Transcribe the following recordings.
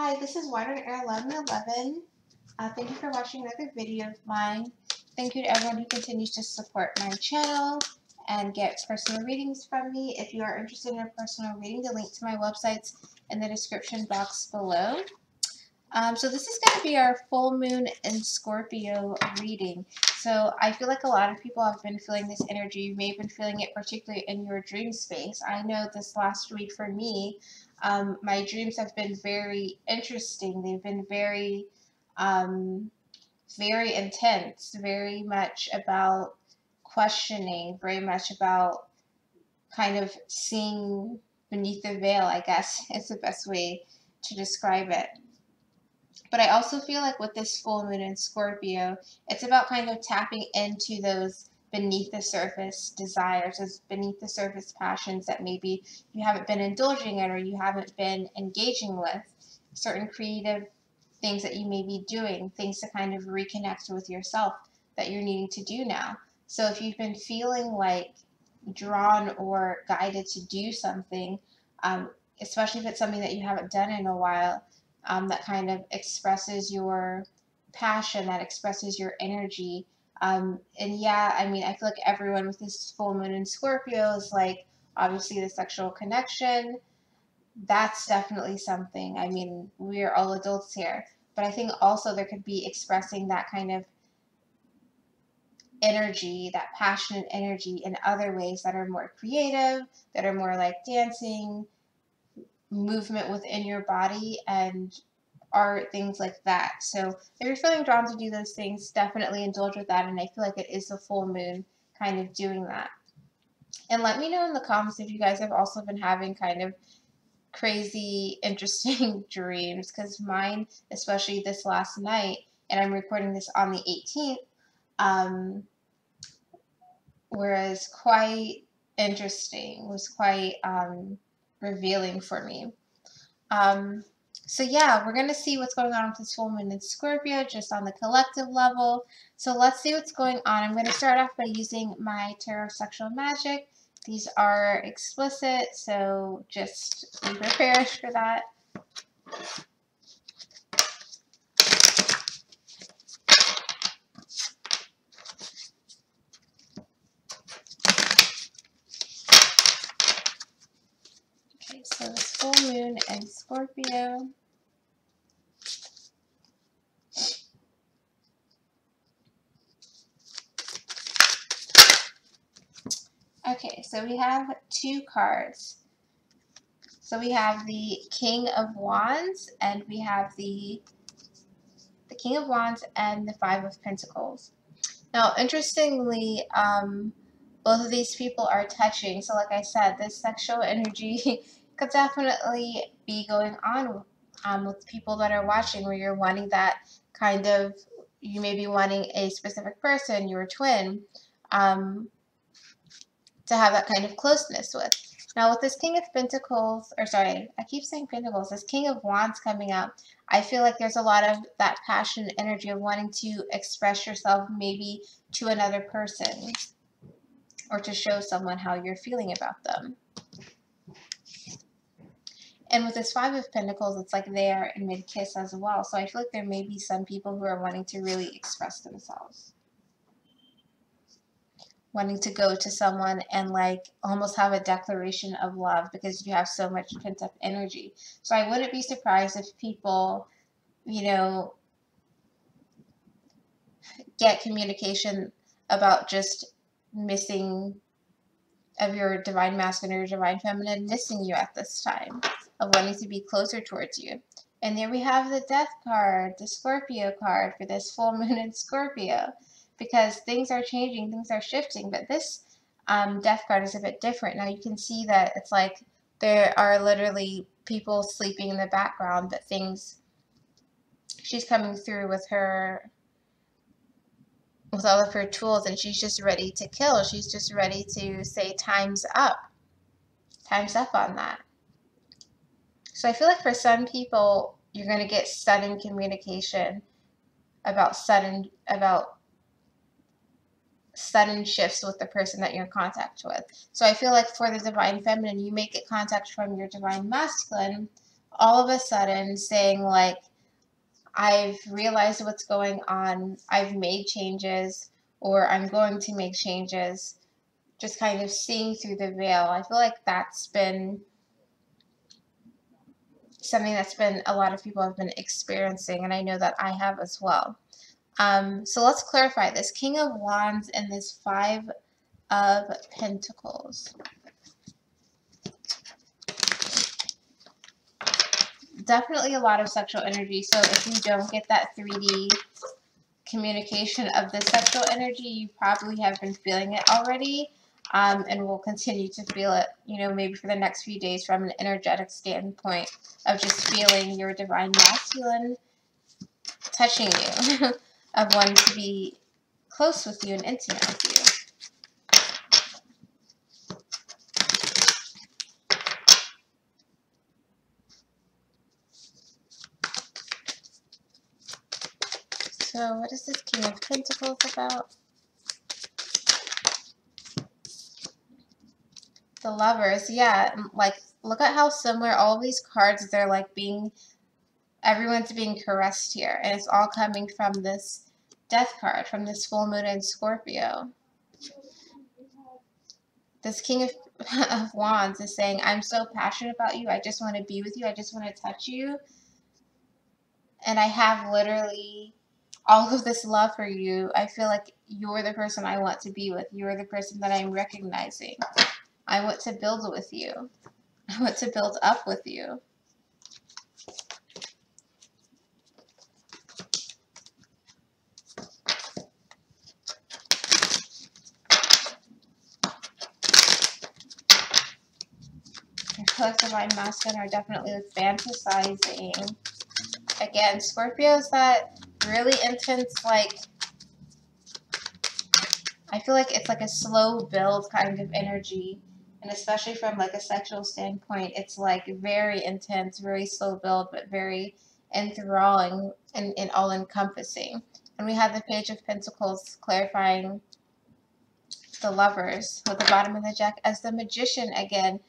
Hi, this is Water Air 1111. Thank you for watching another video of mine. Thank you to everyone who continues to support my channel and get personal readings from me. If you are interested in a personal reading, the link to my website's in the description box below. So this is going to be our full moon in Scorpio reading. So I feel like a lot of people have been feeling this energy. You may have been feeling it particularly in your dream space. I know this last week for me, my dreams have been very interesting. They've been very intense, very much about questioning, very much about kind of seeing beneath the veil, I guess is the best way to describe it. But I also feel like with this full moon in Scorpio, it's about kind of tapping into those beneath the surface desires, those beneath the surface passions that maybe you haven't been indulging in or you haven't been engaging with, certain creative things that you may be doing, things to kind of reconnect with yourself that you're needing to do now. So if you've been feeling like drawn or guided to do something, especially if it's something that you haven't done in a while, that kind of expresses your passion, that expresses your energy. And yeah, I mean, I feel like everyone with this full moon in Scorpio is like, obviously, the sexual connection. That's definitely something. I mean, we're all adults here. But I think also there could be expressing that kind of energy, that passionate energy in other ways that are more creative, that are more like dancing, movement within your body, and art, things like that. So if you're feeling drawn to do those things, definitely indulge with that. And I feel like it is the full moon kind of doing that. And let me know in the comments if you guys have also been having kind of crazy, interesting dreams, because mine, especially this last night, and I'm recording this on the 18th, was quite interesting, was quite revealing for me. So yeah, we're going to see what's going on with this full moon in Scorpio, just on the collective level. So let's see what's going on. I'm going to start off by using my Tarot of Sexual Magic. These are explicit, so just be prepared for that. Okay, so this full moon in Scorpio. Okay, so we have two cards. So we have the King of Wands, and we have the King of Wands and the Five of Pentacles. Now, interestingly, both of these people are touching. So like I said, this sexual energy could definitely be going on with people that are watching, where you're wanting that kind of, you may be wanting a specific person, your twin, to have that kind of closeness with. Now with this King of Pentacles, or sorry, I keep saying Pentacles, this King of Wands coming out, I feel like there's a lot of that passion and energy of wanting to express yourself maybe to another person, or to show someone how you're feeling about them. And with this Five of Pentacles, it's like they are in mid-kiss as well. So I feel like there may be some people who are wanting to really express themselves, wanting to go to someone and like almost have a declaration of love because you have so much pent up energy. So I wouldn't be surprised if people, you know, get communication about just missing of your divine masculine or your divine feminine, missing you at this time, of wanting to be closer towards you. And there we have the Death card, the Scorpio card for this full moon in Scorpio, because things are changing, things are shifting. But this Death card is a bit different. Now you can see that it's like there are literally people sleeping in the background, but things, she's coming through with her, with all of her tools, and she's just ready to kill. She's just ready to say time's up. Time's up on that. So I feel like for some people, you're going to get sudden communication about sudden shifts with the person that you're in contact with. So I feel like for the divine feminine, you may get contact from your divine masculine, all of a sudden saying like, I've realized what's going on, I've made changes, or I'm going to make changes, just kind of seeing through the veil. I feel like that's been something that's been a lot of people have been experiencing, and I know that I have as well. So let's clarify this King of Wands and this Five of Pentacles. Definitely a lot of sexual energy. So if you don't get that 3D communication of the sexual energy, you probably have been feeling it already, and will continue to feel it, you know, maybe for the next few days from an energetic standpoint of just feeling your divine masculine touching you, of wanting to be close with you and intimate with you. So what is this King of Pentacles about? The Lovers, yeah, like look at how similar all these cards, they're like being, everyone's being caressed here, and it's all coming from this Death card, from this full moon in Scorpio. This King of Wands is saying, I'm so passionate about you, I just want to be with you, I just want to touch you, and I have literally all of this love for you. I feel like you're the person I want to be with, you're the person that I'm recognizing. I want to build with you, I want to build up with you. Collective Divine Masculine are definitely like fantasizing. Again, Scorpios, that really intense, like, I feel like it's like a slow build kind of energy. And especially from like a sexual standpoint, it's like very intense, very slow build, but very enthralling and all encompassing. And we have the Page of Pentacles clarifying the Lovers with the bottom of the deck as the Magician again.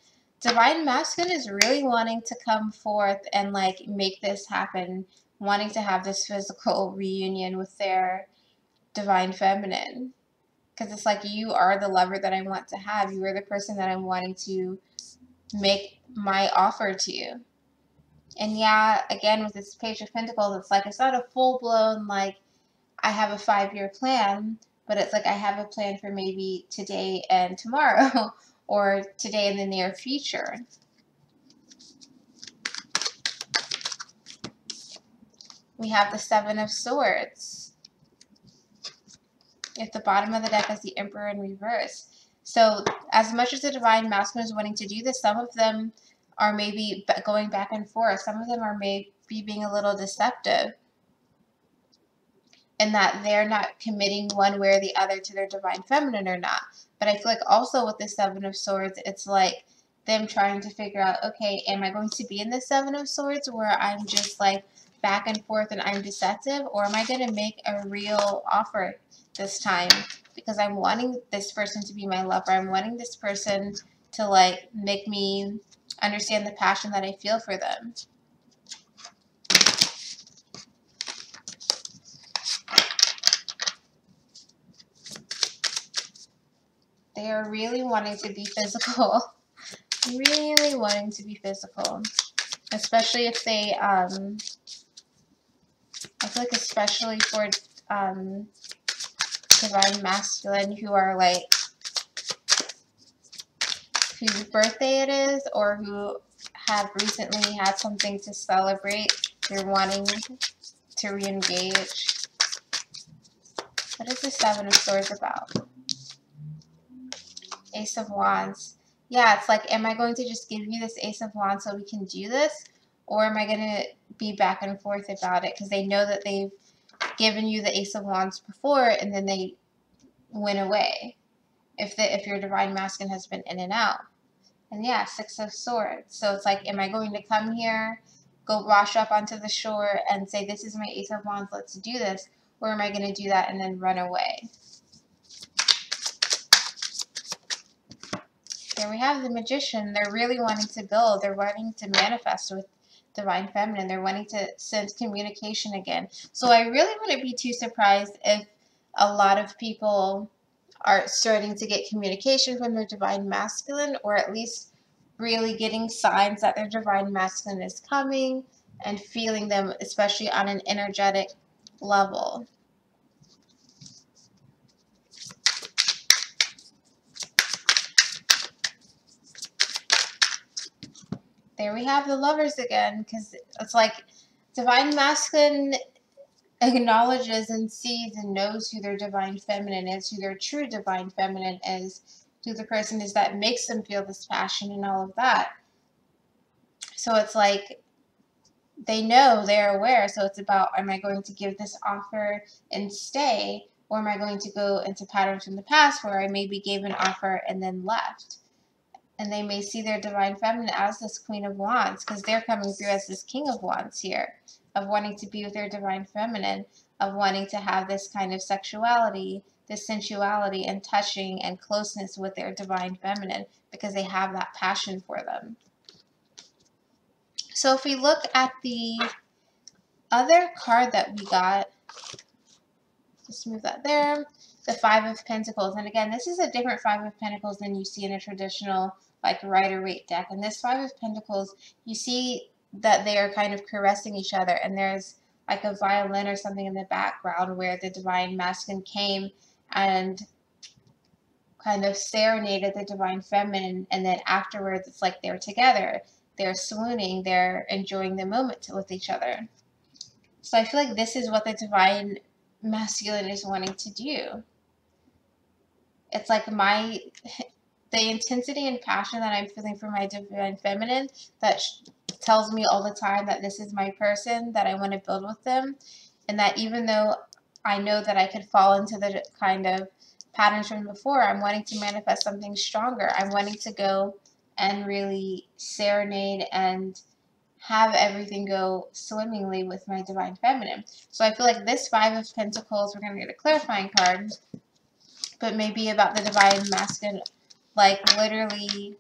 Divine Masculine is really wanting to come forth and like make this happen, wanting to have this physical reunion with their Divine Feminine. Because it's like, you are the lover that I want to have. You are the person that I'm wanting to make my offer to you. And yeah, again, with this Page of Pentacles, it's like, it's not a full-blown, like, I have a 5-year plan, but it's like I have a plan for maybe today and tomorrow, or today in the near future. We have the Seven of Swords. At the bottom of the deck is the Emperor in reverse. So as much as the Divine Masculine is wanting to do this, some of them are maybe going back and forth. Some of them are maybe being a little deceptive, in that they're not committing one way or the other to their Divine Feminine or not. But I feel like also with the Seven of Swords, it's like them trying to figure out, okay, am I going to be in the Seven of Swords where I'm just like back and forth and I'm deceptive, or am I going to make a real offer this time? Because I'm wanting this person to be my lover. I'm wanting this person to like make me understand the passion that I feel for them. They are really wanting to be physical. Really wanting to be physical. Especially if they, I feel like especially for Divine Masculine who are like, whose birthday it is, or who have recently had something to celebrate, they're wanting to re-engage. What is the Seven of Swords about? Ace of Wands. Yeah, it's like, am I going to just give you this Ace of Wands so we can do this? Or am I going to be back and forth about it? Because they know that they've given you the Ace of Wands before and then they went away. If your Divine Masculine has been in and out. And yeah, Six of Swords. So it's like, am I going to come here, go wash up onto the shore and say, this is my Ace of Wands, let's do this? Or am I going to do that and then run away? Here we have the Magician. They're really wanting to build. They're wanting to manifest with divine feminine. They're wanting to sense communication again. So I really wouldn't be too surprised if a lot of people are starting to get communication from their divine masculine, or at least really getting signs that their divine masculine is coming and feeling them, especially on an energetic level. There we have the Lovers again, because it's like divine masculine acknowledges and sees and knows who their divine feminine is, who their true divine feminine is, who the person is that makes them feel this passion and all of that. So it's like they know, they're aware. So it's about, am I going to give this offer and stay, or am I going to go into patterns from the past where I maybe gave an offer and then left? And they may see their divine feminine as this Queen of Wands, because they're coming through as this King of Wands here, of wanting to be with their divine feminine, of wanting to have this kind of sexuality, this sensuality and touching and closeness with their divine feminine, because they have that passion for them. So if we look at the other card that we got, just move that there, the Five of Pentacles. And again, this is a different Five of Pentacles than you see in a traditional like Rider-Waite deck. And this Five of Pentacles, you see that they are kind of caressing each other, and there's like a violin or something in the background where the divine masculine came and kind of serenaded the divine feminine, and then afterwards it's like they're together, they're swooning, they're enjoying the moment with each other. So I feel like this is what the divine masculine is wanting to do. It's like the intensity and passion that I'm feeling for my divine feminine that tells me all the time that this is my person, that I want to build with them, and that even though I know that I could fall into the kind of patterns from before, I'm wanting to manifest something stronger. I'm wanting to go and really serenade and have everything go swimmingly with my divine feminine. So I feel like this Five of Pentacles, we're going to get a clarifying card, but maybe about the divine masculine, like literally,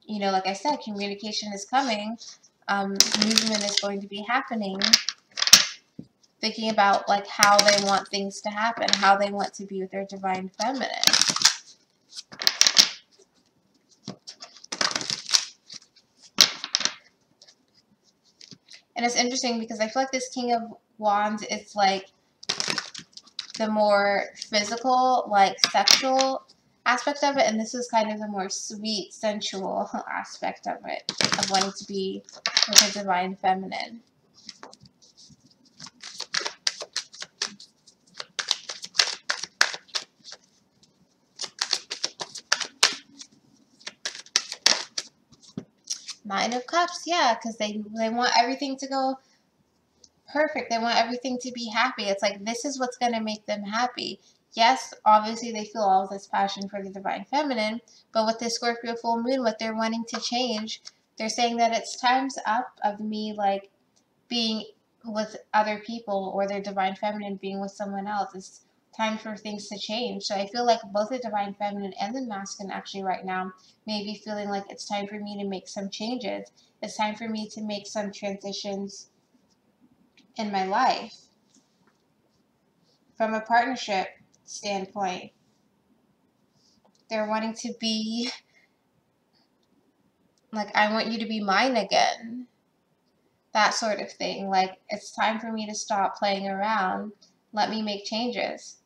you know, like I said, communication is coming, movement is going to be happening, thinking about like how they want things to happen, how they want to be with their divine feminine. And it's interesting because I feel like this King of Wands is like the more physical, like sexual aspect of it, and this is kind of the more sweet, sensual aspect of it, of wanting to be with a divine feminine. Nine of Cups, yeah, because they want everything to go perfect. They want everything to be happy. It's like this is what's going to make them happy. Yes, obviously they feel all of this passion for the divine feminine, but with this Scorpio full moon, what they're wanting to change, they're saying that it's time's up of me like being with other people, or their divine feminine being with someone else. It's time for things to change. So I feel like both the divine feminine and the masculine actually right now may be feeling like it's time for me to make some changes. It's time for me to make some transitions in my life. From a partnership standpoint, they're wanting to be like, I want you to be mine again. That sort of thing. Like, it's time for me to stop playing around. Let me make changes.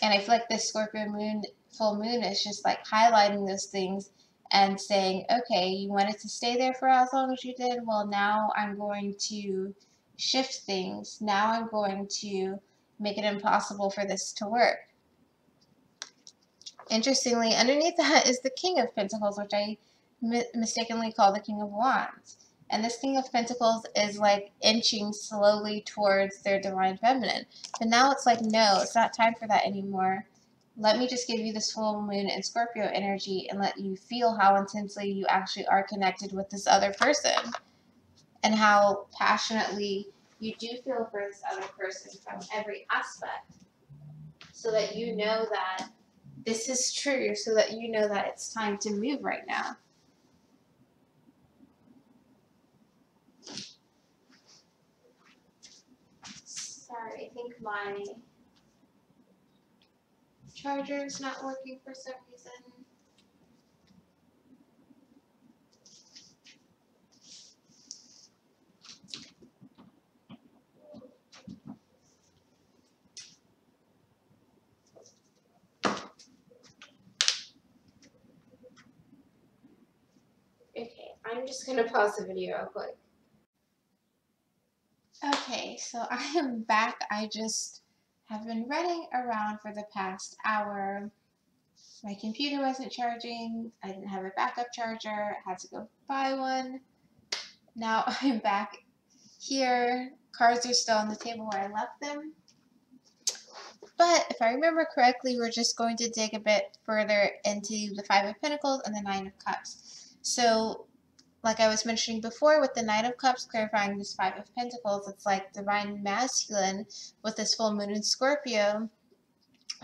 And I feel like this Scorpio moon, full moon, is just like highlighting those things and saying, okay, you wanted to stay there for as long as you did. Well, now I'm going to shift things. Now I'm going to make it impossible for this to work. Interestingly, underneath that is the King of Pentacles, which I mistakenly call the King of Wands. And this King of Pentacles is like inching slowly towards their divine feminine. But now it's like, no, it's not time for that anymore. Let me just give you this full moon and Scorpio energy and let you feel how intensely you actually are connected with this other person, and how passionately you do feel for this other person from every aspect, so that you know that this is true, so that you know that it's time to move right now. think my charger is not working for some reason. Okay, I'm just gonna pause the video real quick. Okay, so I am back. I just have been running around for the past hour. My computer wasn't charging. I didn't have a backup charger. I had to go buy one. Now I'm back here. Cards are still on the table where I left them. But if I remember correctly, we're just going to dig a bit further into the Five of Pentacles and the Nine of Cups. So, like I was mentioning before, with the Nine of Cups clarifying this Five of Pentacles, it's like divine masculine with this full moon in Scorpio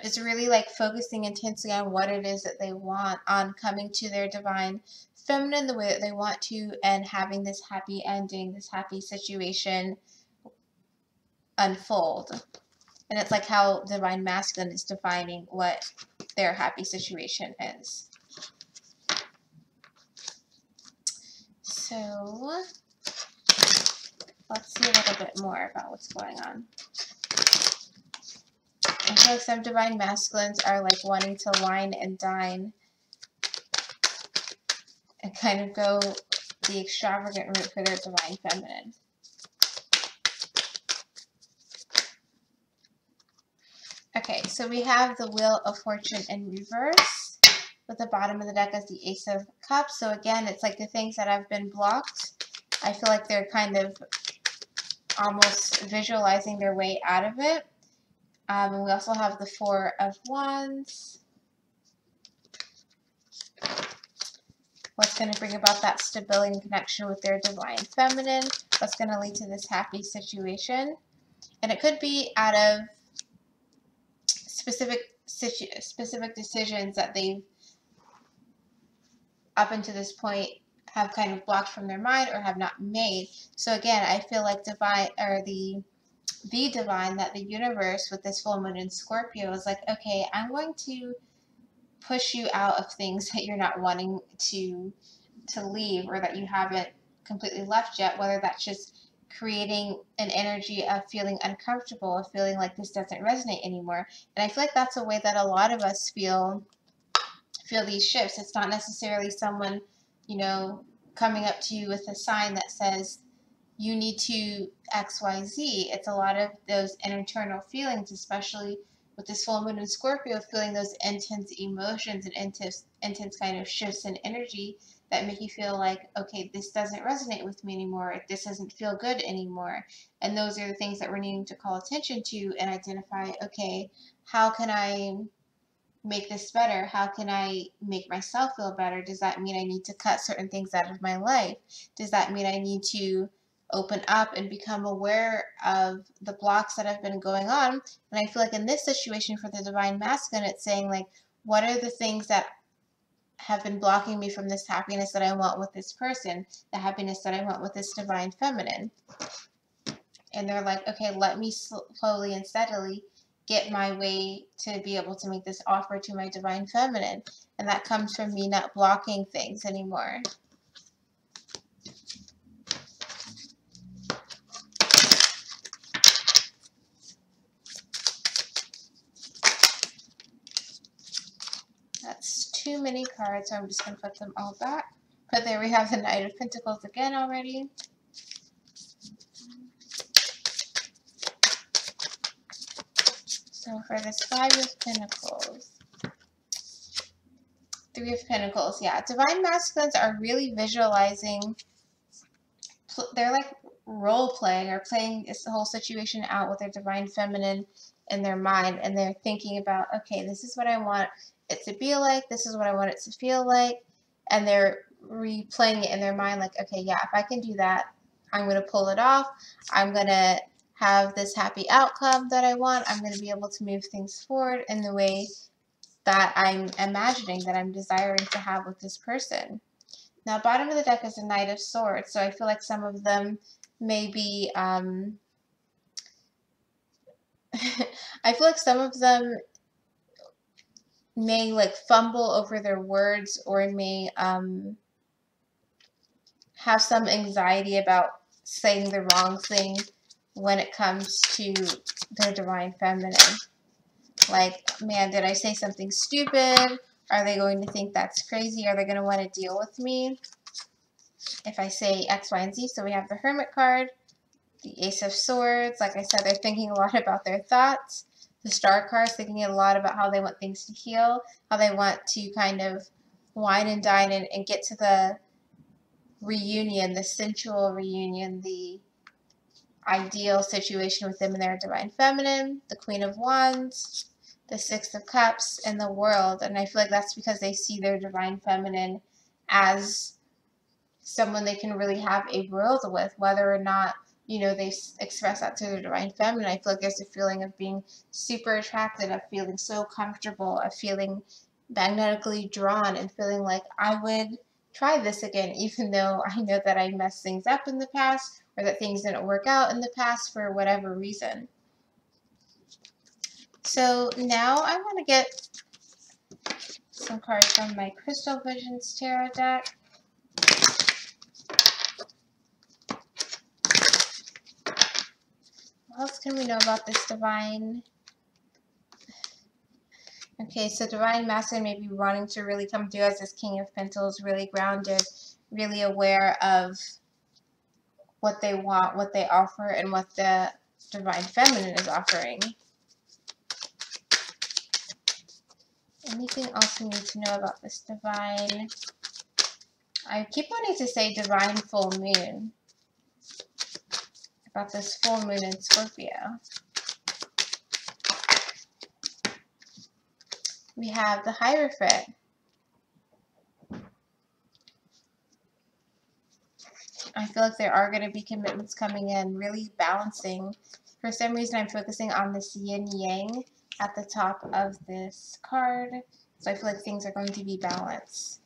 is really like focusing intensely on what it is that they want, on coming to their divine feminine the way that they want to, and having this happy ending, this happy situation unfold. And it's like how divine masculine is defining what their happy situation is. So let's see a little bit more about what's going on. I feel like some divine masculines are like wanting to wine and dine and kind of go the extravagant route for their divine feminine. Okay, so we have the Wheel of Fortune in reverse with the bottom of the deck as the Ace of Cups. So again, it's like the things that have been blocked. I feel like they're kind of almost visualizing their way out of it. And we also have the Four of Wands. What's going to bring about that stability and connection with their divine feminine? What's going to lead to this happy situation? And it could be out of specific decisions that they've up until this point have kind of blocked from their mind or have not made. So again, I feel like divine, or the divine, that the universe with this full moon in Scorpio is like, okay, I'm going to push you out of things that you're not wanting to leave, or that you haven't completely left yet, whether that's just creating an energy of feeling uncomfortable, of feeling like this doesn't resonate anymore. And I feel like that's a way that a lot of us feel these shifts. It's not necessarily someone, you know, coming up to you with a sign that says you need to XYZ. It's a lot of those internal feelings, especially with this full moon in Scorpio, feeling those intense emotions and intense kind of shifts in energy that make you feel like, okay, this doesn't resonate with me anymore. This doesn't feel good anymore. And those are the things that we're needing to call attention to and identify, okay, how can I make this better? How can I make myself feel better? Does that mean I need to cut certain things out of my life? Does that mean I need to open up and become aware of the blocks that have been going on? And I feel like in this situation for the divine masculine, it's saying like, what are the things that have been blocking me from this happiness that I want with this person, the happiness that I want with this divine feminine? And they're like, okay, let me slowly and steadily get my way to be able to make this offer to my divine feminine. And that comes from me not blocking things anymore. That's too many cards, so I'm just going to put them all back. But there we have the Knight of Pentacles again already. So for this Five of Pentacles, Three of Pentacles, yeah. Divine masculines are really visualizing, they're like role-playing or playing this whole situation out with their divine feminine in their mind. And they're thinking about, okay, this is what I want it to be like. This is what I want it to feel like. And they're replaying it in their mind like, okay, yeah, if I can do that, I'm going to pull it off. I'm going to have this happy outcome that I want. I'm going to be able to move things forward in the way that I'm imagining, that I'm desiring to have with this person. Now, bottom of the deck is a Knight of Swords, so I feel like some of them may be I feel like some of them may like fumble over their words or may have some anxiety about saying the wrong thing when it comes to their divine feminine. Like, man, did I say something stupid? Are they going to think that's crazy? Are they going to want to deal with me if I say X, Y, and Z? So we have the Hermit card, the Ace of Swords. Like I said, they're thinking a lot about their thoughts. The Star card is thinking a lot about how they want things to heal, how they want to kind of wine and dine and get to the reunion, the sensual reunion, the ideal situation with them and their divine feminine, the Queen of Wands, the Six of Cups, and the World. And I feel like that's because they see their divine feminine as someone they can really have a world with, whether or not, you know, they express that to their divine feminine. I feel like there's a feeling of being super attracted, of feeling so comfortable, of feeling magnetically drawn, and feeling like I would try this again, even though I know that I messed things up in the past or that things didn't work out in the past for whatever reason. So now I want to get some cards from my Crystal Visions Tarot deck. What else can we know about this divine? Okay, so divine masculine may be wanting to really come through as this King of Pentacles, really grounded, really aware of what they want, what they offer, and what the divine feminine is offering. Anything else we need to know about this divine? I keep wanting to say divine full moon. About this full moon in Scorpio. We have the Hierophant. I feel like there are going to be commitments coming in, really balancing. For some reason, I'm focusing on this yin-yang at the top of this card. So I feel like things are going to be balanced.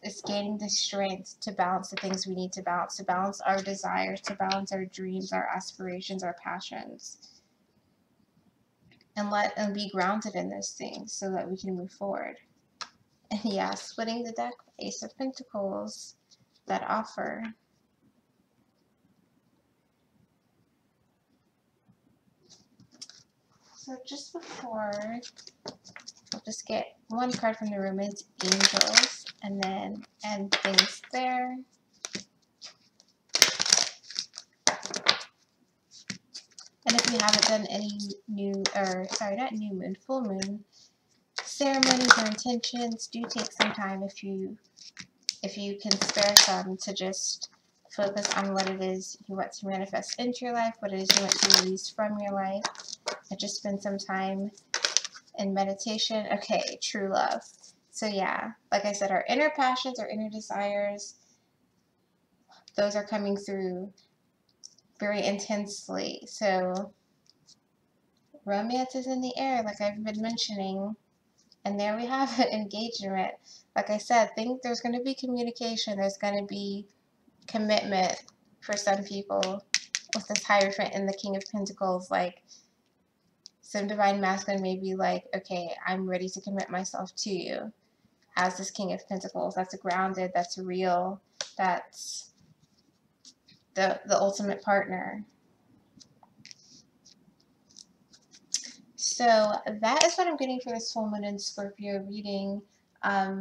It's gaining the strength to balance the things we need to balance our desires, to balance our dreams, our aspirations, our passions. And be grounded in those things so that we can move forward. And yeah, splitting the deck, Ace of Pentacles, that offer. So just before, I'll just get one card from the room, is Angels, and then end things there. And if you haven't done any full moon ceremonies or intentions, do take some time if you can spare some to just focus on what it is you want to manifest into your life, what it is you want to release from your life, and just spend some time in meditation. Okay, true love. So yeah, like I said, our inner passions, our inner desires, those are coming through very intensely. So romance is in the air, like I've been mentioning. And there we have it, engagement. Like I said, there's going to be communication. There's going to be commitment for some people with this Hierophant and the King of Pentacles. Like, some divine masculine may be like, okay, I'm ready to commit myself to you as this King of Pentacles. That's grounded, that's real, that's the ultimate partner. So that is what I'm getting for this full moon in Scorpio reading.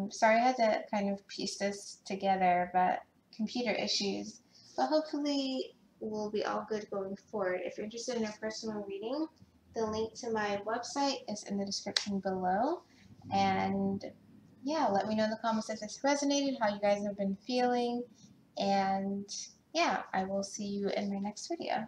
Sorry I had to kind of piece this together, but computer issues. But hopefully we'll be all good going forward. If you're interested in a personal reading, the link to my website is in the description below. And yeah, let me know in the comments if this resonated, how you guys have been feeling. And yeah, I will see you in my next video.